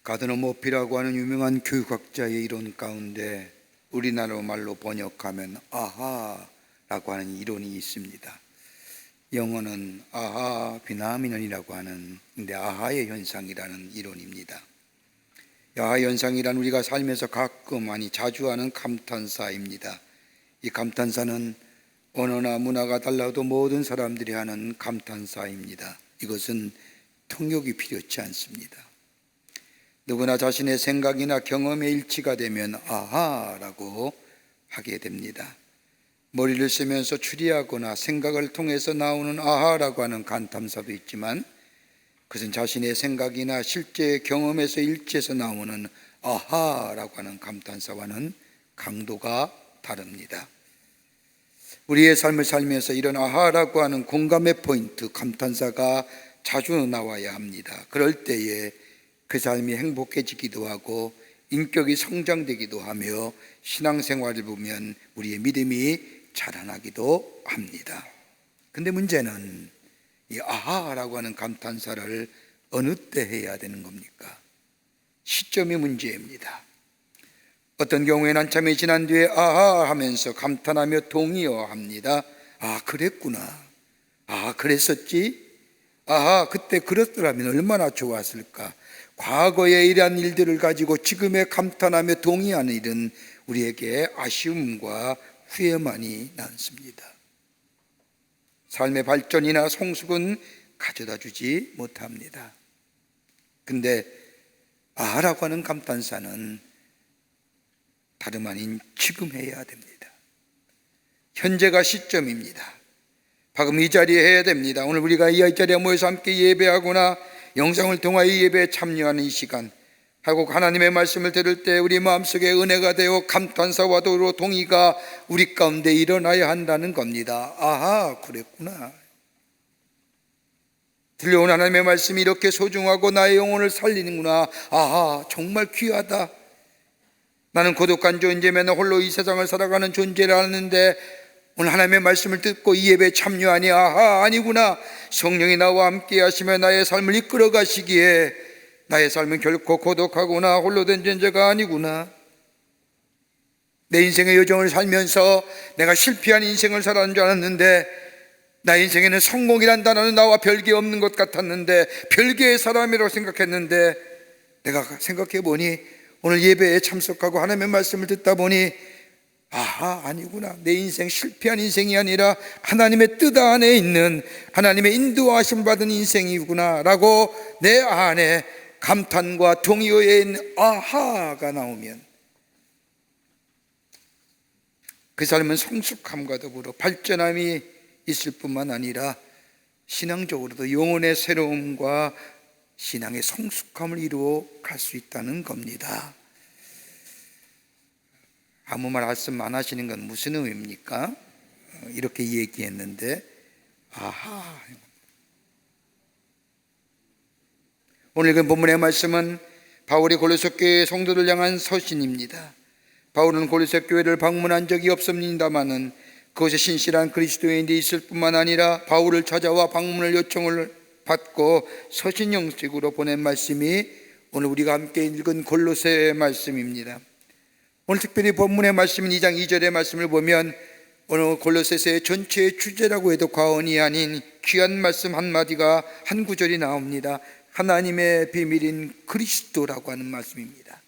가드너 머피라고 하는 유명한 교육학자의 이론 가운데 우리나라 말로 번역하면 아하라고 하는 이론이 있습니다. 영어는 아하 비나미넌이라고 하는 아하의 현상이라는 이론입니다. 아하 현상이란 우리가 살면서 가끔 자주 하는 감탄사입니다. 이 감탄사는 언어나 문화가 달라도 모든 사람들이 하는 감탄사입니다. 이것은 통역이 필요치 않습니다. 누구나 자신의 생각이나 경험에 일치가 되면 아하라고 하게 됩니다. 머리를 쓰면서 추리하거나 생각을 통해서 나오는 아하라고 하는 감탄사도 있지만 그것은 자신의 생각이나 실제 경험에서 일치해서 나오는 아하라고 하는 감탄사와는 강도가 다릅니다. 우리의 삶을 살면서 이런 아하라고 하는 공감의 포인트, 감탄사가 자주 나와야 합니다. 그럴 때에 그 삶이 행복해지기도 하고 인격이 성장되기도 하며 신앙생활을 보면 우리의 믿음이 자라나기도 합니다. 근데 문제는 이 아하라고 하는 감탄사를 어느 때 해야 되는 겁니까? 시점이 문제입니다. 어떤 경우에는 한참이 지난 뒤에 아하 하면서 감탄하며 동의어 합니다. 아, 그랬구나. 아, 그랬었지? 아하, 그때 그랬더라면 얼마나 좋았을까? 과거에 이러한 일들을 가지고 지금에 감탄하며 동의하는 일은 우리에게 아쉬움과 후회만이 남습니다. 삶의 발전이나 성숙은 가져다 주지 못합니다. 근데 아하라고 하는 감탄사는 다름 아닌 지금 해야 됩니다. 현재가 시점입니다. 방금 이 자리에 해야 됩니다. 오늘 우리가 이 자리에 모여서 함께 예배하거나 영상을 통하여 예배에 참여하는 이 시간, 하고 하나님의 말씀을 들을 때 우리 마음속에 은혜가 되어 감탄사와 도로 동의가 우리 가운데 일어나야 한다는 겁니다. 아하, 그랬구나. 들려온 하나님의 말씀이 이렇게 소중하고 나의 영혼을 살리는구나. 아하, 정말 귀하다. 나는 고독한 존재면 홀로 이 세상을 살아가는 존재라는데 오늘 하나님의 말씀을 듣고 이 예배에 참여하니 아하, 아니구나. 성령이 나와 함께 하시며 나의 삶을 이끌어 가시기에 나의 삶은 결코 고독하거나 홀로 된 존재가 아니구나. 내 인생의 여정을 살면서 내가 실패한 인생을 살았는 줄 알았는데 나의 인생에는 성공이란 단어는 나와 별개 없는 것 같았는데 별개의 사람이라고 생각했는데 내가 생각해 보니 오늘 예배에 참석하고 하나님의 말씀을 듣다 보니 아하, 아니구나. 내 인생 실패한 인생이 아니라 하나님의 뜻 안에 있는 하나님의 인도하심 받은 인생이구나 라고 내 안에 감탄과 동의어에 있는 아하가 나오면 그 삶은 성숙함과 더불어 발전함이 있을 뿐만 아니라 신앙적으로도 영혼의 새로움과 신앙의 성숙함을 이루어 갈 수 있다는 겁니다. 아무 말씀 안 하시는 건 무슨 의미입니까? 이렇게 얘기했는데 아하. 오늘 그 본문의 말씀은 바울이 골로새 교회 성도들 향한 서신입니다. 바울은 골로새 교회를 방문한 적이 없습니다마는 그곳에 신실한 그리스도인이 있을 뿐만 아니라 바울을 찾아와 방문을 요청을 받고 서신 형식으로 보낸 말씀이 오늘 우리가 함께 읽은 골로새의 말씀입니다. 오늘 특별히 본문의 말씀인 2장 2절의 말씀을 보면 오늘 골로새서의 전체의 주제라고 해도 과언이 아닌 귀한 말씀 한마디가 한 구절이 나옵니다. 하나님의 비밀인 그리스도라고 하는 말씀입니다.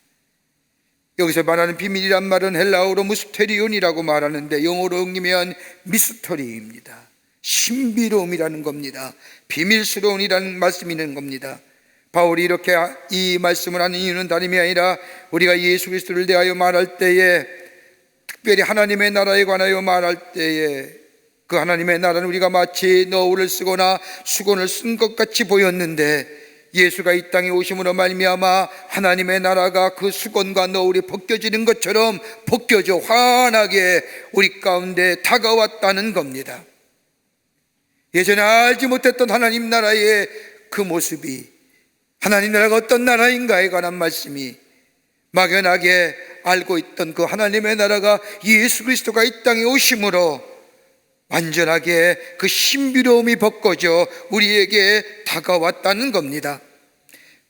여기서 말하는 비밀이란 말은 헬라어로 무스테리온이라고 말하는데 영어로 옮기면 미스터리입니다. 신비로움이라는 겁니다. 비밀스러운이라는 말씀이 있는 겁니다. 바울이 이렇게 이 말씀을 하는 이유는 다름이 아니라 우리가 예수 그리스도를 대하여 말할 때에 특별히 하나님의 나라에 관하여 말할 때에 그 하나님의 나라는 우리가 마치 너울을 쓰거나 수건을 쓴 것 같이 보였는데 예수가 이 땅에 오심으로 말미암아 하나님의 나라가 그 수건과 너울이 벗겨지는 것처럼 벗겨져 환하게 우리 가운데 다가왔다는 겁니다. 예전에 알지 못했던 하나님 나라의 그 모습이 하나님 나라가 어떤 나라인가에 관한 말씀이 막연하게 알고 있던 그 하나님의 나라가 예수 그리스도가 이 땅에 오심으로 완전하게 그 신비로움이 벗겨져 우리에게 다가왔다는 겁니다.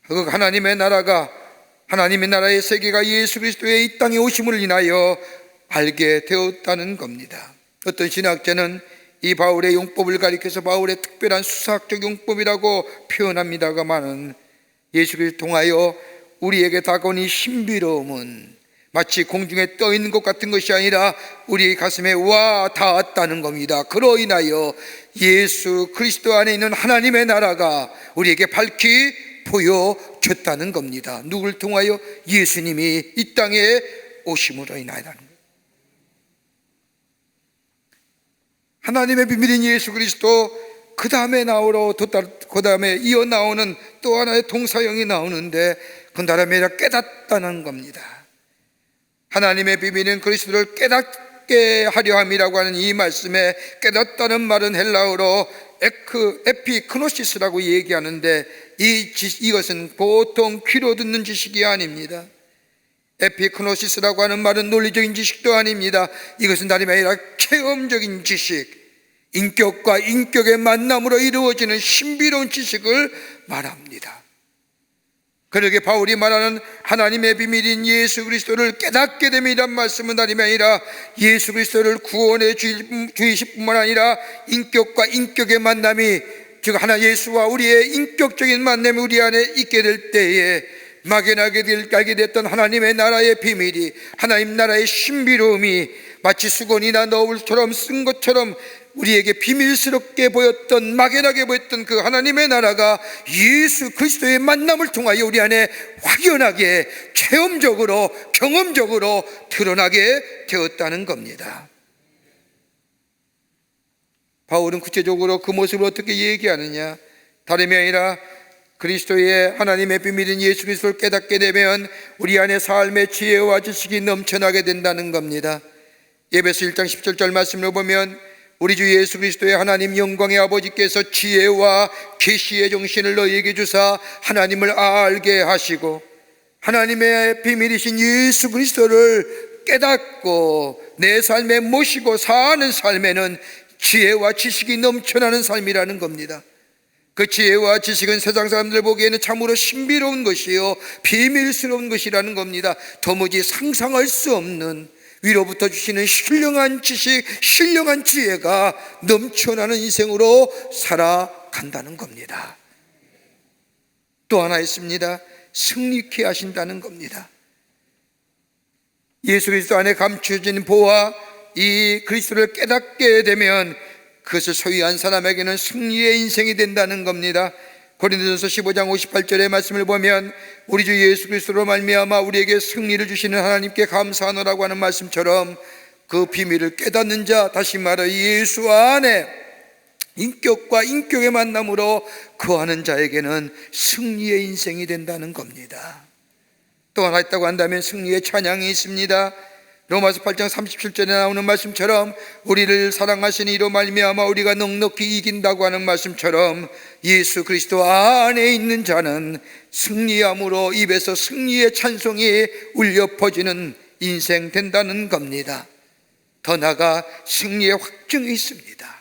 그 하나님의 나라가 하나님의 나라의 세계가 예수 그리스도의 이 땅에 오심을 인하여 알게 되었다는 겁니다. 어떤 신학자는 이 바울의 용법을 가리켜서 바울의 특별한 수사학적 용법이라고 표현합니다가만은 예수 그리스도 통하여 우리에게 다가온 이 신비로움은 마치 공중에 떠 있는 것 같은 것이 아니라 우리 가슴에 와 닿았다는 겁니다. 그로 인하여 예수 그리스도 안에 있는 하나님의 나라가 우리에게 밝히 보여졌다는 겁니다. 누굴 통하여? 예수님이 이 땅에 오심으로 인하여라는 거예요. 하나님의 비밀인 예수 그리스도, 그 다음에 그 다음에 이어 나오는 또 하나의 동사형이 나오는데 그 다음에 깨닫다는 겁니다. 하나님의 비밀인 그리스도를 깨닫게 하려 함이라고 하는 이 말씀에 깨닫다는 말은 헬라어로 에피크노시스라고 얘기하는데 이것은 보통 귀로 듣는 지식이 아닙니다. 에피크노시스라고 하는 말은 논리적인 지식도 아닙니다. 이것은 다름이 아니라 체험적인 지식, 인격과 인격의 만남으로 이루어지는 신비로운 지식을 말합니다. 그러게 바울이 말하는 하나님의 비밀인 예수 그리스도를 깨닫게 됨이란 말씀은 다름이 아니라 예수 그리스도를 구원해 주이실 뿐만 아니라 인격과 인격의 만남이, 즉 하나 예수와 우리의 인격적인 만남이 우리 안에 있게 될 때에 막연하게 알게 됐던 하나님의 나라의 비밀이, 하나님 나라의 신비로움이 마치 수건이나 너울처럼 쓴 것처럼 우리에게 비밀스럽게 보였던, 막연하게 보였던 그 하나님의 나라가 예수 그리스도의 만남을 통하여 우리 안에 확연하게 체험적으로 경험적으로 드러나게 되었다는 겁니다. 바울은 구체적으로 그 모습을 어떻게 얘기하느냐? 다름이 아니라 그리스도의 하나님의 비밀인 예수 그리스도를 깨닫게 되면 우리 안에 삶의 지혜와 지식이 넘쳐나게 된다는 겁니다. 에베소 1장 17절 말씀을 보면 우리 주 예수 그리스도의 하나님 영광의 아버지께서 지혜와 계시의 정신을 너희에게 주사 하나님을 알게 하시고 하나님의 비밀이신 예수 그리스도를 깨닫고 내 삶에 모시고 사는 삶에는 지혜와 지식이 넘쳐나는 삶이라는 겁니다. 그 지혜와 지식은 세상 사람들 보기에는 참으로 신비로운 것이요 비밀스러운 것이라는 겁니다. 도무지 상상할 수 없는 위로부터 주시는 신령한 지식, 신령한 지혜가 넘쳐나는 인생으로 살아간다는 겁니다. 또 하나 있습니다. 승리케 하신다는 겁니다. 예수 그리스도 안에 감추어진 보화, 이 그리스도를 깨닫게 되면 그것을 소유한 사람에게는 승리의 인생이 된다는 겁니다. 고린도전서 15장 58절의 말씀을 보면 우리 주 예수 그리스도로 말미암아 우리에게 승리를 주시는 하나님께 감사하노라고 하는 말씀처럼 그 비밀을 깨닫는 자, 다시 말해 예수 안에 인격과 인격의 만남으로 거하는 자에게는 승리의 인생이 된다는 겁니다. 또 하나 있다고 한다면 승리의 찬양이 있습니다. 로마서 8장 37절에 나오는 말씀처럼 우리를 사랑하시니 이로 말미암아 우리가 넉넉히 이긴다고 하는 말씀처럼 예수 그리스도 안에 있는 자는 승리함으로 입에서 승리의 찬송이 울려 퍼지는 인생 된다는 겁니다. 더 나아가 승리의 확증이 있습니다.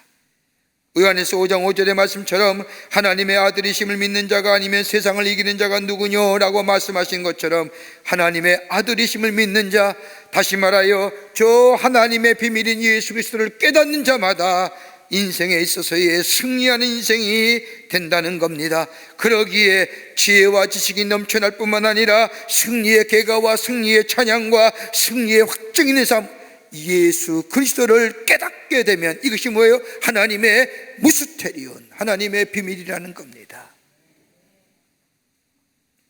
요한에서 5장 5절의 말씀처럼 하나님의 아들이심을 믿는 자가 아니면 세상을 이기는 자가 누구뇨라고 말씀하신 것처럼 하나님의 아들이심을 믿는 자, 다시 말하여 저 하나님의 비밀인 예수 그리스도를 깨닫는 자마다 인생에 있어서의 승리하는 인생이 된다는 겁니다. 그러기에 지혜와 지식이 넘쳐날 뿐만 아니라 승리의 계가와 승리의 찬양과 승리의 확증이 있는 삶, 예수 그리스도를 깨닫게 되면 이것이 뭐예요? 하나님의 무스테리온, 하나님의 비밀이라는 겁니다.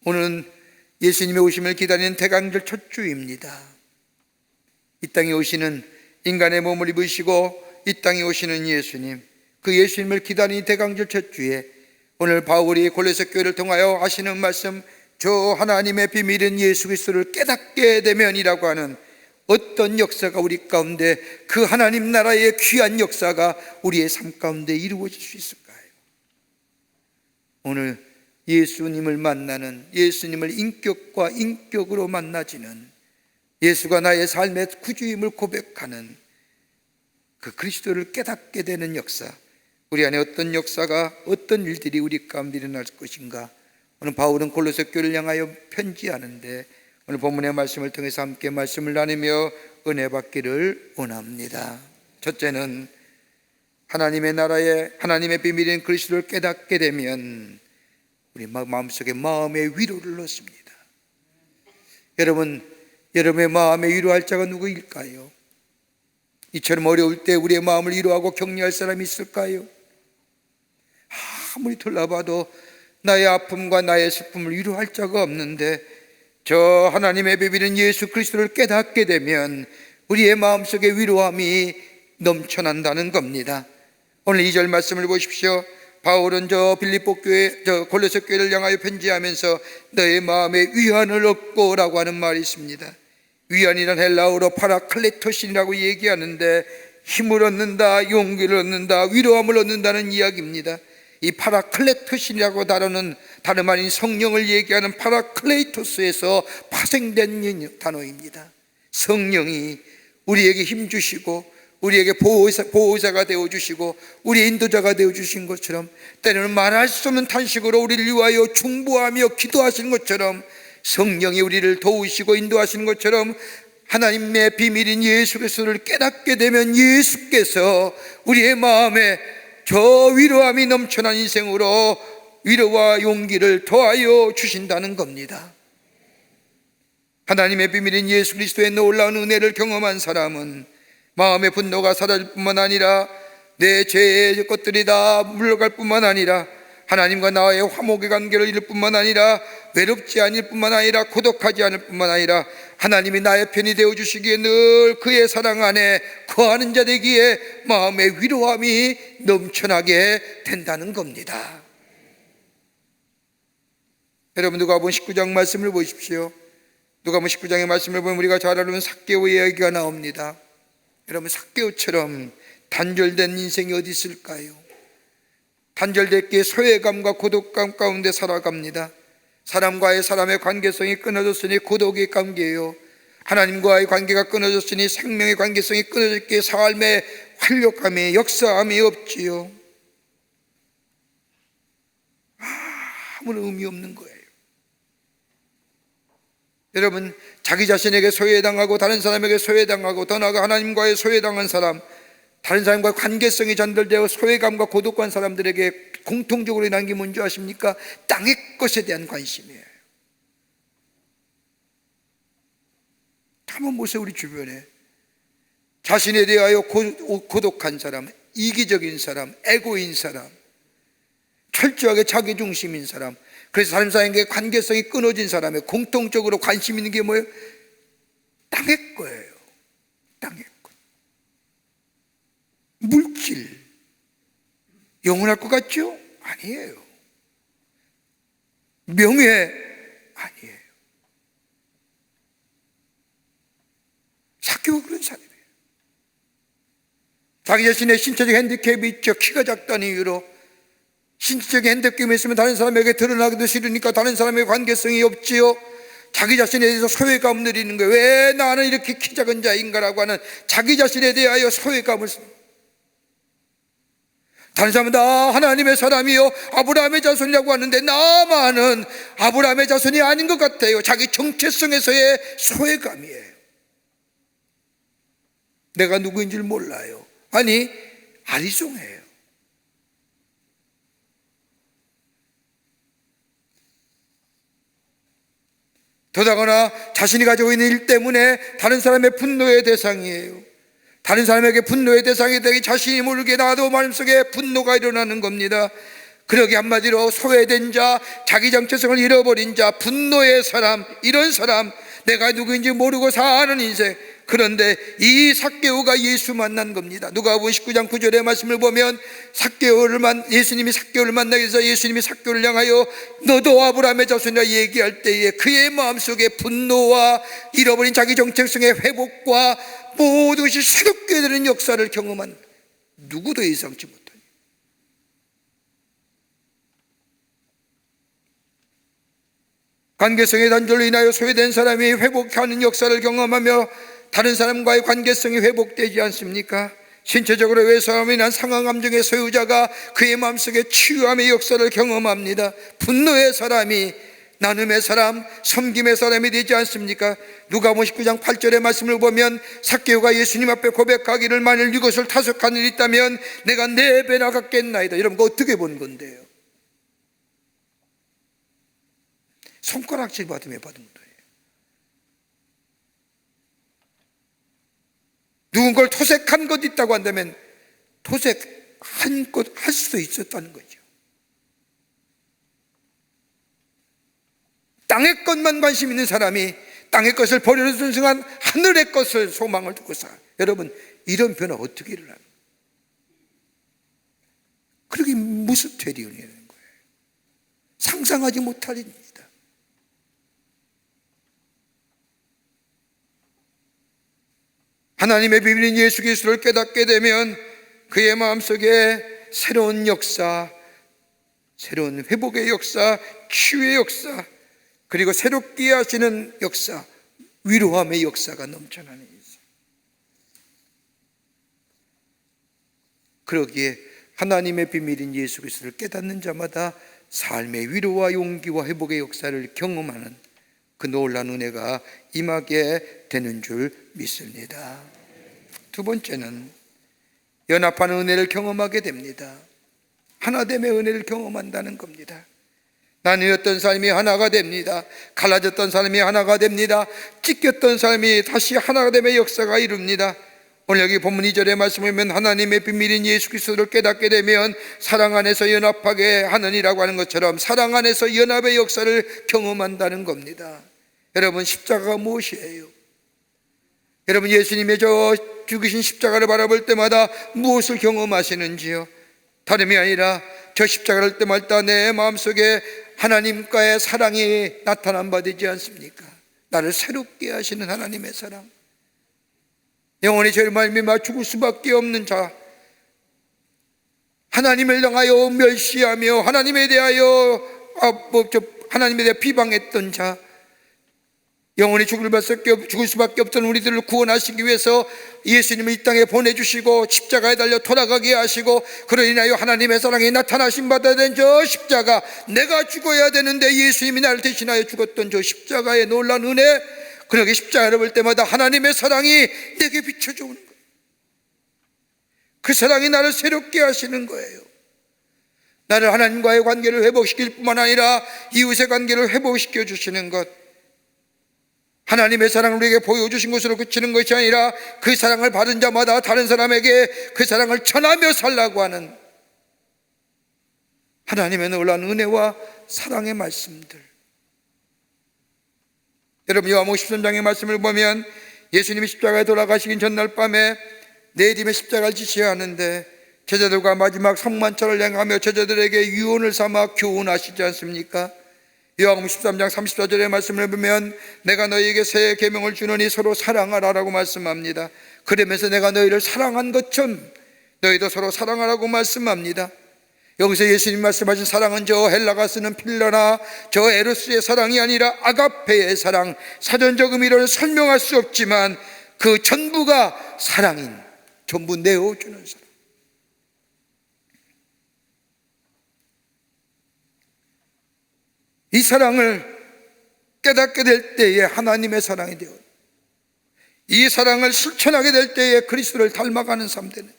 오늘은 예수님의 오심을 기다리는 대강절 첫 주입니다. 이 땅에 오시는 인간의 몸을 입으시고 이 땅에 오시는 예수님, 그 예수님을 기다리는 대강절 첫 주에 오늘 바울이 골로새 교회를 통하여 하시는 말씀, 저 하나님의 비밀인 예수 그리스도를 깨닫게 되면이라고 하는 어떤 역사가 우리 가운데, 그 하나님 나라의 귀한 역사가 우리의 삶 가운데 이루어질 수 있을까요? 오늘 예수님을 만나는, 예수님을 인격과 인격으로 만나지는, 예수가 나의 삶의 구주임을 고백하는 그 그리스도를 깨닫게 되는 역사, 우리 안에 어떤 역사가, 어떤 일들이 우리 가운데 일어날 것인가, 오늘 바울은 골로새 교회를 향하여 편지하는데 오늘 본문의 말씀을 통해서 함께 말씀을 나누며 은혜 받기를 원합니다. 첫째는 하나님의 나라에 하나님의 비밀인 그리스도를 깨닫게 되면 우리 마음속에 마음의 위로를 얻습니다. 여러분의 마음에 위로할 자가 누구일까요? 이처럼 어려울 때 우리의 마음을 위로하고 격려할 사람이 있을까요? 아무리 돌아봐도 나의 아픔과 나의 슬픔을 위로할 자가 없는데 저 하나님의 비밀인 예수 그리스도를 깨닫게 되면 우리의 마음속에 위로함이 넘쳐난다는 겁니다. 오늘 2절 말씀을 보십시오. 바울은 저 빌립보 교회, 저 골로새 교회를 향하여 편지하면서 너의 마음에 위안을 얻고라고 하는 말이 있습니다. 위안이란 헬라어로 파라클레토신이라고 얘기하는데 힘을 얻는다, 용기를 얻는다, 위로함을 얻는다는 이야기입니다. 이 파라클레토신이라고 다름 아닌 성령을 얘기하는 파라클레이토스에서 파생된 단어입니다. 성령이 우리에게 힘주시고 우리에게 보호자가 되어주시고 우리의 인도자가 되어주신 것처럼 때로는 말할 수 없는 탄식으로 우리를 위하여 중보하며 기도하시는 것처럼 성령이 우리를 도우시고 인도하시는 것처럼 하나님의 비밀인 예수 그리스도를 깨닫게 되면 예수께서 우리의 마음에 저 위로함이 넘쳐난 인생으로 위로와 용기를 더하여 주신다는 겁니다. 하나님의 비밀인 예수 그리스도의 놀라운 은혜를 경험한 사람은 마음의 분노가 사라질 뿐만 아니라 내 죄의 것들이 다 물러갈 뿐만 아니라 하나님과 나의 화목의 관계를 이룰 뿐만 아니라 외롭지 않을 뿐만 아니라 고독하지 않을 뿐만 아니라 하나님이 나의 편이 되어주시기에 늘 그의 사랑 안에 거하는 자 되기에 마음의 위로함이 넘쳐나게 된다는 겁니다. 여러분 누가복음 19장 말씀을 보십시오. 누가복음 19장의 말씀을 보면 우리가 잘 아는 삭개오 이야기가 나옵니다. 여러분 삭개오처럼 단절된 인생이 어디 있을까요? 단절됐기에 소외감과 고독감 가운데 살아갑니다. 사람과의 사람의 관계성이 끊어졌으니 고독의 관계예요. 하나님과의 관계가 끊어졌으니 생명의 관계성이 끊어졌기에 삶의 활력함이 역사함이 없지요. 아무런 의미 없는 거예요. 여러분 자기 자신에게 소외당하고 다른 사람에게 소외당하고 더 나아가 하나님과의 소외당한 사람, 다른 사람과 관계성이 전달되어 소외감과 고독한 사람들에게 공통적으로 일어난 게 뭔지 아십니까? 땅의 것에 대한 관심이에요. 한번 보세요. 우리 주변에 자신에 대하여 고독한 사람, 이기적인 사람, 에고인 사람, 철저하게 자기중심인 사람, 그래서 다른 사람에게 관계성이 끊어진 사람의 공통적으로 관심 있는 게 뭐예요? 땅의 거예요. 땅의 것. 물질. 영원할 것 같죠? 아니에요. 명예? 아니에요. 삭개오가 그런 사람이에요. 자기 자신의 신체적 핸디캡이 있죠. 키가 작다는 이유로 신체적 핸디캡이 있으면 다른 사람에게 드러나기도 싫으니까 다른 사람의 관계성이 없지요. 자기 자신에 대해서 소외감을 느끼는 거예요. 왜 나는 이렇게 키 작은 자인가라고 하는 자기 자신에 대하여 소외감을. 다른 사람은 나 하나님의 사람이요 아브라함의 자손이라고 하는데 나만은 아브라함의 자손이 아닌 것 같아요. 자기 정체성에서의 소외감이에요. 내가 누구인지를 몰라요. 아니 아리송해요. 더다거나 자신이 가지고 있는 일 때문에 다른 사람의 분노의 대상이에요. 다른 사람에게 분노의 대상이 되기 자신이 모르게 나도 마음속에 분노가 일어나는 겁니다. 그러기 한마디로 소외된 자, 자기 정체성을 잃어버린 자, 분노의 사람, 이런 사람, 내가 누구인지 모르고 사는 인생. 그런데 이 삭개오가 예수 만난 겁니다. 누가복음 19장 9절의 말씀을 보면 예수님이 삭개오를 만나기 위해서 예수님이 삭개오를 향하여 너도 아브라함의 자손이라 얘기할 때에 그의 마음속에 분노와 잃어버린 자기 정체성의 회복과 모든 것이 새롭게 되는 역사를 경험한 누구도 예상치 못한 관계성의 단절로 인하여 소외된 사람이 회복하는 역사를 경험하며 다른 사람과의 관계성이 회복되지 않습니까? 신체적으로 외상함으로 인한 상한 감정의 소유자가 그의 마음속에 치유함의 역사를 경험합니다. 분노의 사람이 나눔의 사람, 섬김의 사람이 되지 않습니까? 누가복음 19장 8절의 말씀을 보면 삭개오가 예수님 앞에 고백하기를 만일 이것을 타석한 일이 있다면 내가 4배나 갚겠나이다. 여러분 그거 어떻게 본 건데요? 손가락질 받으며 받은 거예요. 누군가를 토색한 것 있다고 한다면 토색한 것 할 수도 있었다는 거죠. 땅의 것만 관심 있는 사람이 땅의 것을 버리는 순간 하늘의 것을 소망을 두고 살아요. 여러분 이런 변화 어떻게 일어나는 거예요? 그렇게 무스테리 은혜라는 거예요. 상상하지 못할 일입니다. 하나님의 비밀인 예수 그리스도를 깨닫게 되면 그의 마음속에 새로운 역사, 새로운 회복의 역사, 치유의 역사, 그리고 새롭게 하시는 역사, 위로함의 역사가 넘쳐나는 있어요. 그러기에 하나님의 비밀인 예수 그리스도를 깨닫는 자마다 삶의 위로와 용기와 회복의 역사를 경험하는 그 놀라운 은혜가 임하게 되는 줄 믿습니다. 두 번째는 연합하는 은혜를 경험하게 됩니다. 하나됨의 은혜를 경험한다는 겁니다. 나뉘었던 삶이 하나가 됩니다. 갈라졌던 삶이 하나가 됩니다. 찢겼던 삶이 다시 하나가 됨의 역사가 이룹니다. 오늘 여기 본문 2절의 말씀을 보면 하나님의 비밀인 예수 그리스도를 깨닫게 되면 사랑 안에서 연합하게 하느니라고 하는 것처럼 사랑 안에서 연합의 역사를 경험한다는 겁니다. 여러분 십자가가 무엇이에요? 여러분 예수님의 저 죽으신 십자가를 바라볼 때마다 무엇을 경험하시는지요? 다름이 아니라 저 십자가를 할 때마다 내 마음속에 하나님과의 사랑이 나타난 바 되지 않습니까? 나를 새롭게 하시는 하나님의 사랑, 영원히 죄를 말미암아 죽을 수밖에 없는 자, 하나님을 향하여 멸시하며 하나님에 대하여 하나님에 대해 비방했던 자, 영원히 죽을 수밖에 없던 우리들을 구원하시기 위해서 예수님을 이 땅에 보내주시고 십자가에 달려 돌아가게 하시고 그로 인하여 하나님의 사랑이 나타나신 바 된 저 십자가, 내가 죽어야 되는데 예수님이 나를 대신하여 죽었던 저 십자가의 놀라운 은혜, 그렇게 십자가를 볼 때마다 하나님의 사랑이 내게 비춰져 오는 거예요. 그 사랑이 나를 새롭게 하시는 거예요. 나를 하나님과의 관계를 회복시킬 뿐만 아니라 이웃의 관계를 회복시켜 주시는 것, 하나님의 사랑을 우리에게 보여주신 것으로 그치는 것이 아니라 그 사랑을 받은 자마다 다른 사람에게 그 사랑을 전하며 살라고 하는 하나님의 놀라운 은혜와 사랑의 말씀들. 여러분 요한복음 13장의 말씀을 보면 예수님이 십자가에 돌아가시긴 전날 밤에 내림의 십자가를 지셔야 하는데 제자들과 마지막 성만찬을 행하며 제자들에게 유언을 삼아 교훈하시지 않습니까? 요한복음 13장 34절의 말씀을 보면 내가 너희에게 새 계명을 주노니 서로 사랑하라라고 말씀합니다. 그러면서 내가 너희를 사랑한 것처럼 너희도 서로 사랑하라고 말씀합니다. 여기서 예수님 말씀하신 사랑은 저 헬라가 쓰는 필러나 저 에로스의 사랑이 아니라 아가페의 사랑, 사전적 의미로는 설명할 수 없지만 그 전부가 사랑인, 전부 내어주는 사랑. 이 사랑을 깨닫게 될 때에 하나님의 사랑이 되어, 이 사랑을 실천하게 될 때에 그리스도를 닮아가는 삶 되는,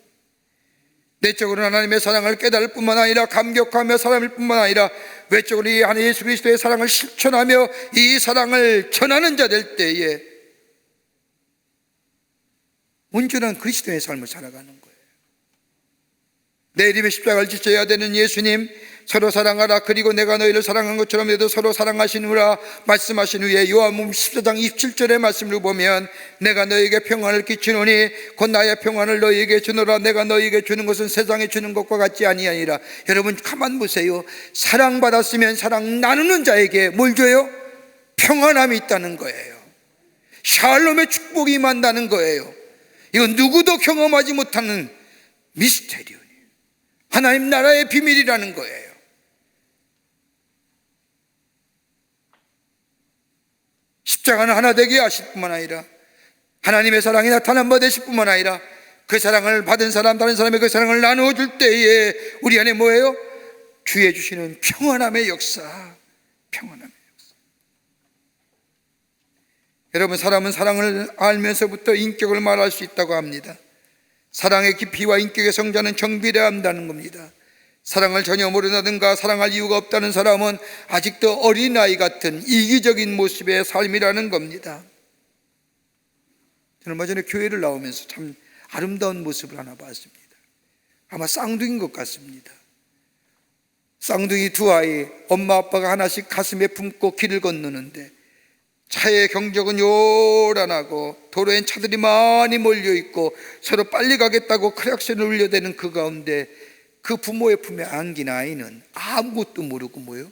내적으로 하나님의 사랑을 깨달을 뿐만 아니라 감격하며 살아갈 뿐만 아니라 외적으로 이 하나님 예수 그리스도의 사랑을 실천하며 이 사랑을 전하는 자 될 때에 온전한 그리스도의 삶을 살아가는 거예요. 내림의 십자가를 지셔야 되는 예수님, 서로 사랑하라. 그리고 내가 너희를 사랑한 것처럼 너희도 서로 사랑하시느라 말씀하신 후에 요한복음 14장 27절의 말씀을 보면 내가 너희에게 평안을 끼치노니 곧 나의 평안을 너희에게 주노라. 내가 너희에게 주는 것은 세상에 주는 것과 같지 아니하니라. 여러분 가만 보세요. 사랑받았으면 사랑 나누는 자에게 뭘 줘요? 평안함이 있다는 거예요. 샬롬의 축복이 임한다는 거예요. 이건 누구도 경험하지 못하는 미스테리요, 하나님 나라의 비밀이라는 거예요. 십자가는 하나 되게 하실 뿐만 아니라 하나님의 사랑이 나타난 바 되실 뿐만 아니라 그 사랑을 받은 사람, 다른 사람의 그 사랑을 나누어 줄 때에 우리 안에 뭐예요? 주의 주시는 평안함의 역사, 평안함의 역사. 여러분, 사람은 사랑을 알면서부터 인격을 말할 수 있다고 합니다. 사랑의 깊이와 인격의 성장은 정비례 한다는 겁니다. 사랑을 전혀 모른다든가 사랑할 이유가 없다는 사람은 아직도 어린아이 같은 이기적인 모습의 삶이라는 겁니다. 저는 얼마 전에 교회를 나오면서 참 아름다운 모습을 하나 봤습니다. 아마 쌍둥이인 것 같습니다. 쌍둥이 두 아이, 엄마 아빠가 하나씩 가슴에 품고 길을 건너는데 차의 경적은 요란하고 도로엔 차들이 많이 몰려있고 서로 빨리 가겠다고 크락션을 울려대는 그 가운데 그 부모의 품에 안긴 아이는 아무것도 모르고 뭐요?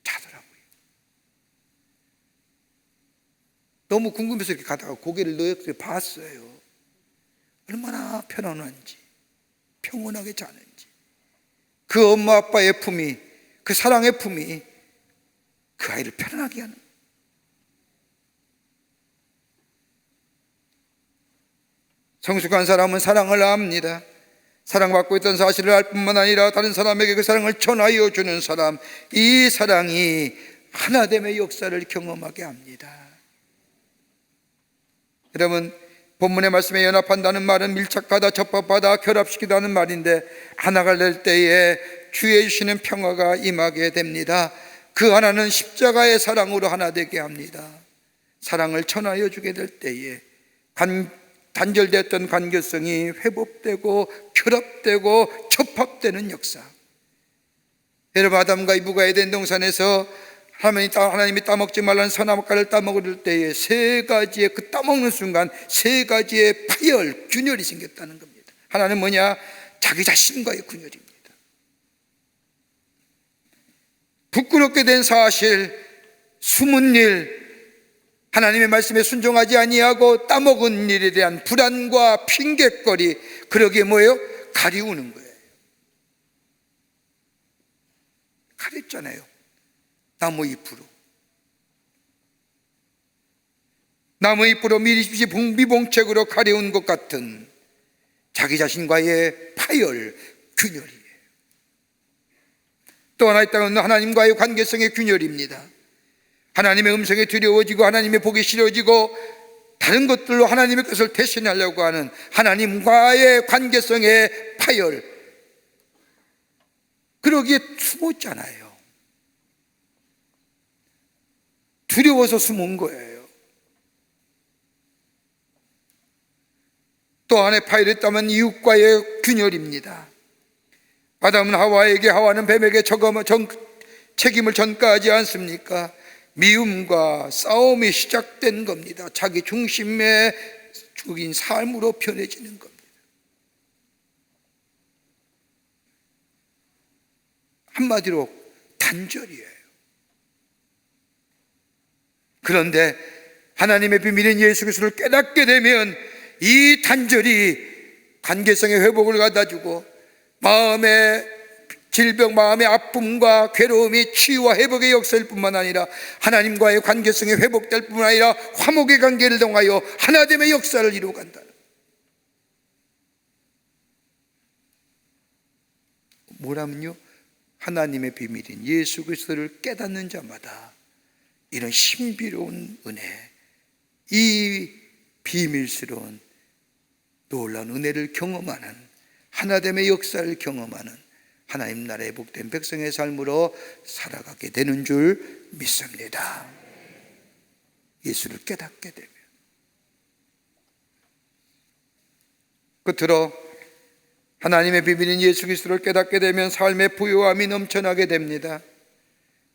자더라고요. 너무 궁금해서 이렇게 가다가 고개를 너역에 봤어요. 얼마나 편안한지, 평온하게 자는지. 그 엄마 아빠의 품이, 그 사랑의 품이 그 아이를 편안하게 하는. 성숙한 사람은 사랑을 압니다. 사랑받고 있던 사실을 알 뿐만 아니라 다른 사람에게 그 사랑을 전하여 주는 사람, 이 사랑이 하나됨의 역사를 경험하게 합니다. 여러분, 본문의 말씀에 연합한다는 말은 밀착하다, 접합하다, 결합시키다는 말인데 하나가 될 때에 주의 주시는 평화가 임하게 됩니다. 그 하나는 십자가의 사랑으로 하나 되게 합니다. 사랑을 전하여 주게 될 때에 단절됐던 관계성이 회복되고 결합되고 접합되는 역사. 여러분, 아담과 이브가 에덴 동산에서 하나님이 따먹지 말라는 선악과를 따먹을 때에 세 가지의 그 따먹는 순간 세 가지의 파열, 균열이 생겼다는 겁니다. 하나는 뭐냐? 자기 자신과의 균열입니다. 부끄럽게 된 사실, 숨은 일, 하나님의 말씀에 순종하지 아니하고 따먹은 일에 대한 불안과 핑계거리, 그러기에 뭐예요? 가리우는 거예요. 가렸잖아요. 나무 잎으로 미봉책으로 가려운 것 같은 자기 자신과의 파열, 균열이에요. 또 하나 있다면 하나님과의 관계성의 균열입니다. 하나님의 음성에 두려워지고 하나님의 복이 싫어지고 다른 것들로 하나님의 것을 대신하려고 하는 하나님과의 관계성의 파열, 그러기에 숨었잖아요. 두려워서 숨은 거예요. 또 하나의 파열이 있다면 이웃과의 균열입니다. 아담은 하와에게, 하와는 뱀에게 책임을 전가하지 않습니까? 미움과 싸움이 시작된 겁니다. 자기 중심의 죽인 삶으로 변해지는 겁니다. 한마디로 단절이에요. 그런데 하나님의 비밀인 예수 그리스도를 깨닫게 되면 이 단절이 관계성의 회복을 갖다주고 마음의 질병, 마음의 아픔과 괴로움이 치유와 회복의 역사일 뿐만 아니라 하나님과의 관계성이 회복될 뿐만 아니라 화목의 관계를 통하여 하나됨의 역사를 이루어간다. 뭐라면요? 하나님의 비밀인 예수 그리스도를 깨닫는 자마다 이런 신비로운 은혜, 이 비밀스러운 놀라운 은혜를 경험하는, 하나됨의 역사를 경험하는 하나님 나라의 복된 백성의 삶으로 살아가게 되는 줄 믿습니다. 예수를 깨닫게 되면. 끝으로 하나님의 비밀인 예수 그리스도를 깨닫게 되면 삶의 부요함이 넘쳐나게 됩니다.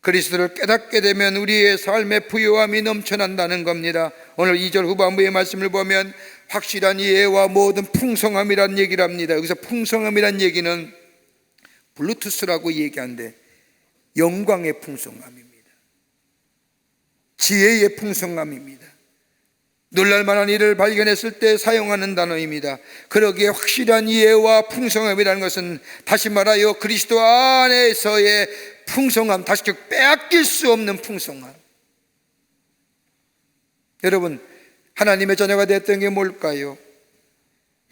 그리스도를 깨닫게 되면 우리의 삶의 부요함이 넘쳐난다는 겁니다. 오늘 2절 후반부의 말씀을 보면 확실한 이해와 모든 풍성함이란 얘기를 합니다. 여기서 풍성함이란 얘기는 블루투스라고 얘기하는데 영광의 풍성함입니다. 지혜의 풍성함입니다. 놀랄만한 일을 발견했을 때 사용하는 단어입니다. 그러기에 확실한 이해와 풍성함이라는 것은 다시 말하여 그리스도 안에서의 풍성함, 다시 빼앗길 수 없는 풍성함. 여러분, 하나님의 자녀가 됐던 게 뭘까요?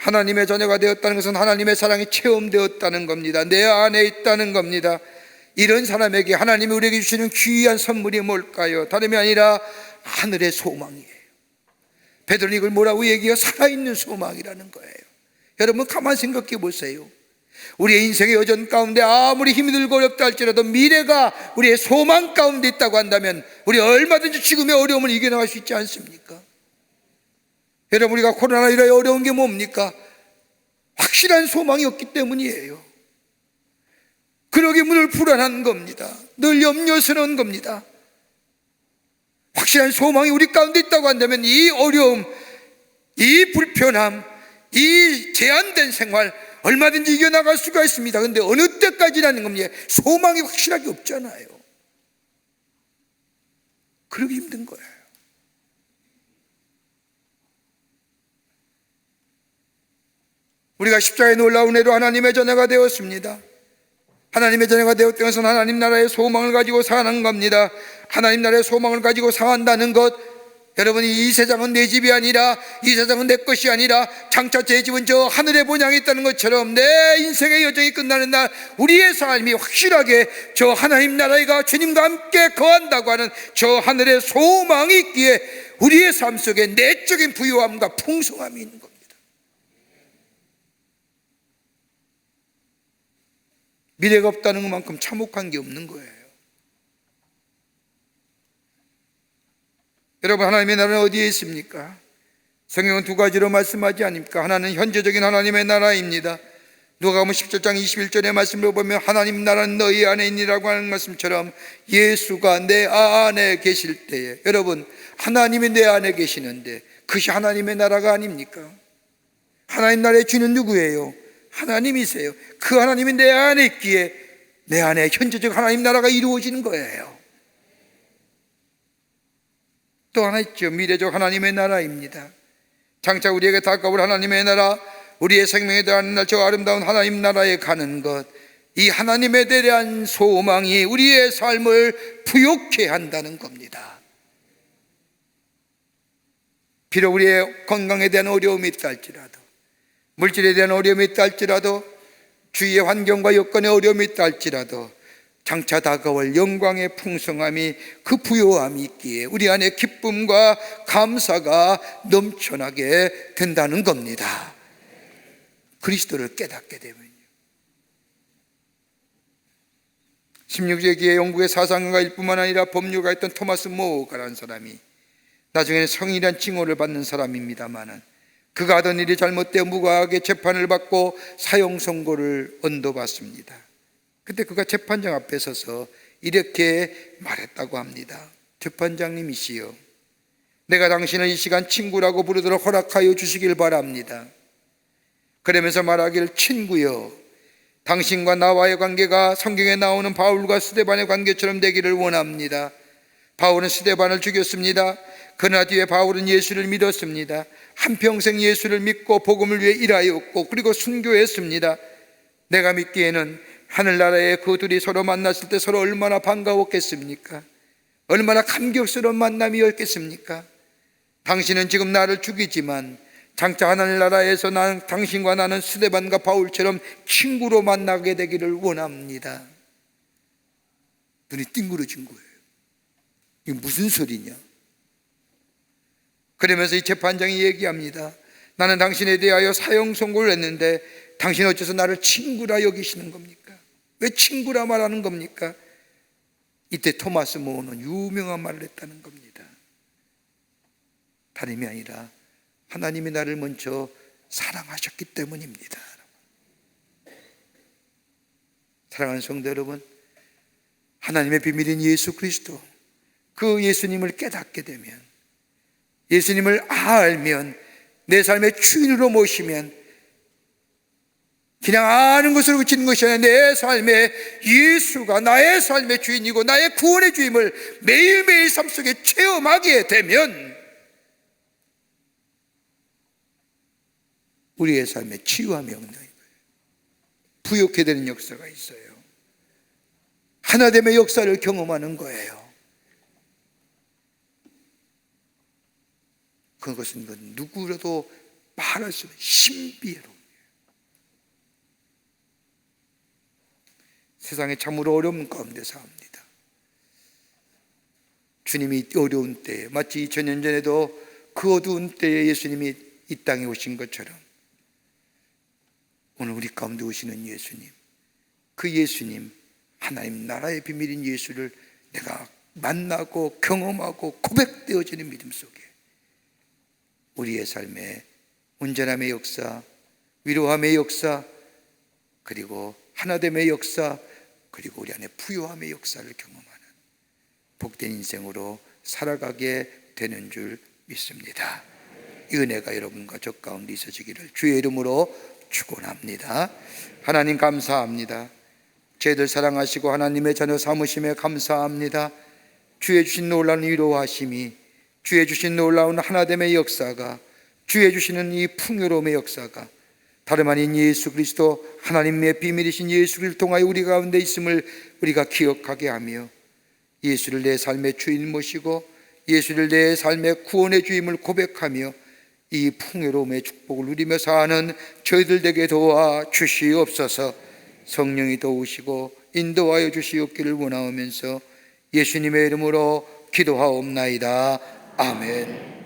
하나님의 자녀가 되었다는 것은 하나님의 사랑이 체험되었다는 겁니다. 내 안에 있다는 겁니다. 이런 사람에게 하나님이 우리에게 주시는 귀한 선물이 뭘까요? 다름이 아니라 하늘의 소망이에요. 베드로는 이걸 뭐라고 얘기해요? 살아있는 소망이라는 거예요. 여러분 가만 생각해 보세요. 우리의 인생의 여정 가운데 아무리 힘이 들고 어렵다 할지라도 미래가 우리의 소망 가운데 있다고 한다면 우리 얼마든지 지금의 어려움을 이겨나갈 수 있지 않습니까? 여러분, 우리가 코로나19로 어려운 게 뭡니까? 확실한 소망이 없기 때문이에요. 그러기 늘 불안한 겁니다. 늘 염려스러운 겁니다. 확실한 소망이 우리 가운데 있다고 한다면 이 어려움, 이 불편함, 이 제한된 생활 얼마든지 이겨나갈 수가 있습니다. 그런데 어느 때까지라는 겁니다. 소망이 확실하게 없잖아요. 그러기 힘든 거예요. 우리가 십자가의 놀라운 애로 하나님의 자녀가 되었습니다. 하나님의 자녀가 되었다는 것은 하나님 나라의 소망을 가지고 사는 겁니다. 하나님 나라의 소망을 가지고 산다는 것, 여러분, 이 세상은 내 집이 아니라, 이 세상은 내 것이 아니라 장차 제 집은 저 하늘의 본향에 있다는 것처럼 내 인생의 여정이 끝나는 날 우리의 삶이 확실하게 저 하나님 나라가 주님과 함께 거한다고 하는 저 하늘의 소망이 있기에 우리의 삶 속에 내적인 부유함과 풍성함이 있는 겁니다. 미래가 없다는 것만큼 참혹한 게 없는 거예요. 여러분, 하나님의 나라는 어디에 있습니까? 성경은 두 가지로 말씀하지 않습니까? 하나는 현재적인 하나님의 나라입니다. 누가복음 17장 21절의 말씀을 보면 하나님 나라는 너희 안에 있니라고 하는 말씀처럼 예수가 내 안에 계실 때에, 여러분, 하나님이 내 안에 계시는데 그것이 하나님의 나라가 아닙니까? 하나님 나라의 주는 누구예요? 하나님이세요. 그 하나님이 내 안에 있기에 내 안에 현재적 하나님 나라가 이루어지는 거예요. 또 하나 있죠. 미래적 하나님의 나라입니다. 장차 우리에게 다가올 하나님의 나라, 우리의 생명에 대한 날 저 아름다운 하나님 나라에 가는 것, 이 하나님에 대한 소망이 우리의 삶을 부욕해 한다는 겁니다. 비록 우리의 건강에 대한 어려움이 있다 할지라도, 물질에 대한 어려움이 있다 할지라도, 주위의 환경과 여건에 어려움이 있다 할지라도 장차 다가올 영광의 풍성함이, 그 부요함이 있기에 우리 안에 기쁨과 감사가 넘쳐나게 된다는 겁니다. 그리스도를 깨닫게 되면요. 16세기에 영국의 사상가일 뿐만 아니라 법률가 했던 토마스 모어가라는 사람이 나중에는 성인이란 칭호를 받는 사람입니다만은, 그가 하던 일이 잘못되어 무고하게 재판을 받고 사형 선고를 언도받습니다. 그때 그가 재판장 앞에 서서 이렇게 말했다고 합니다. 재판장님이시여, 내가 당신을 이 시간 친구라고 부르도록 허락하여 주시길 바랍니다. 그러면서 말하길, 친구여, 당신과 나와의 관계가 성경에 나오는 바울과 스데반의 관계처럼 되기를 원합니다. 바울은 스데반을 죽였습니다. 그러나 뒤에 바울은 예수를 믿었습니다. 한평생 예수를 믿고 복음을 위해 일하였고 그리고 순교했습니다. 내가 믿기에는 하늘나라에 그 둘이 서로 만났을 때 서로 얼마나 반가웠겠습니까? 얼마나 감격스러운 만남이었겠습니까? 당신은 지금 나를 죽이지만 장차 하늘나라에서 당신과 나는 스데반과 바울처럼 친구로 만나게 되기를 원합니다. 눈이 띵그러진 거예요. 이게 무슨 소리냐? 그러면서 이 재판장이 얘기합니다. 나는 당신에 대하여 사형 선고를 했는데 당신 어째서 나를 친구라 여기시는 겁니까? 왜 친구라 말하는 겁니까? 이때 토마스 모어는 유명한 말을 했다는 겁니다. 다름이 아니라 하나님이 나를 먼저 사랑하셨기 때문입니다. 사랑하는 성도 여러분, 하나님의 비밀인 예수 그리스도, 그 예수님을 깨닫게 되면, 예수님을 알면, 내 삶의 주인으로 모시면, 그냥 아는 것으로 그치는 것이 아니라 내 삶의 예수가 나의 삶의 주인이고 나의 구원의 주임을 매일매일 삶 속에 체험하게 되면 우리의 삶에 치유함이 없는 거예요. 부욕해 되는 역사가 있어요. 하나됨의 역사를 경험하는 거예요. 그것은 누구라도 말할 수 없는 신비로운, 세상에 참으로 어려운 가운데 삽니다. 주님이 어려운 때에, 마치 2000년 전에도 그 어두운 때에 예수님이 이 땅에 오신 것처럼 오늘 우리 가운데 오시는 예수님, 그 예수님, 하나님 나라의 비밀인 예수를 내가 만나고 경험하고 고백되어지는 믿음 속에 우리의 삶에 온전함의 역사, 위로함의 역사, 그리고 하나됨의 역사, 그리고 우리 안에 부요함의 역사를 경험하는 복된 인생으로 살아가게 되는 줄 믿습니다. 이 은혜가 여러분과 저 가운데 있어지기를 주의 이름으로 축원합니다. 하나님 감사합니다. 저희들 사랑하시고 하나님의 자녀 삼으심에 감사합니다. 주의 주신 놀라운 위로하심이, 주의 주신 놀라운 하나됨의 역사가, 주의 주시는 이 풍요로움의 역사가 다름 아닌 예수 그리스도 하나님의 비밀이신 예수를 통하여 우리 가운데 있음을 우리가 기억하게 하며 예수를 내 삶의 주인 모시고 예수를 내 삶의 구원의 주임을 고백하며 이 풍요로움의 축복을 누리며 사는 저희들 되게 도와 주시옵소서. 성령이 도우시고 인도하여 주시옵기를 원하오면서 예수님의 이름으로 기도하옵나이다. 아멘.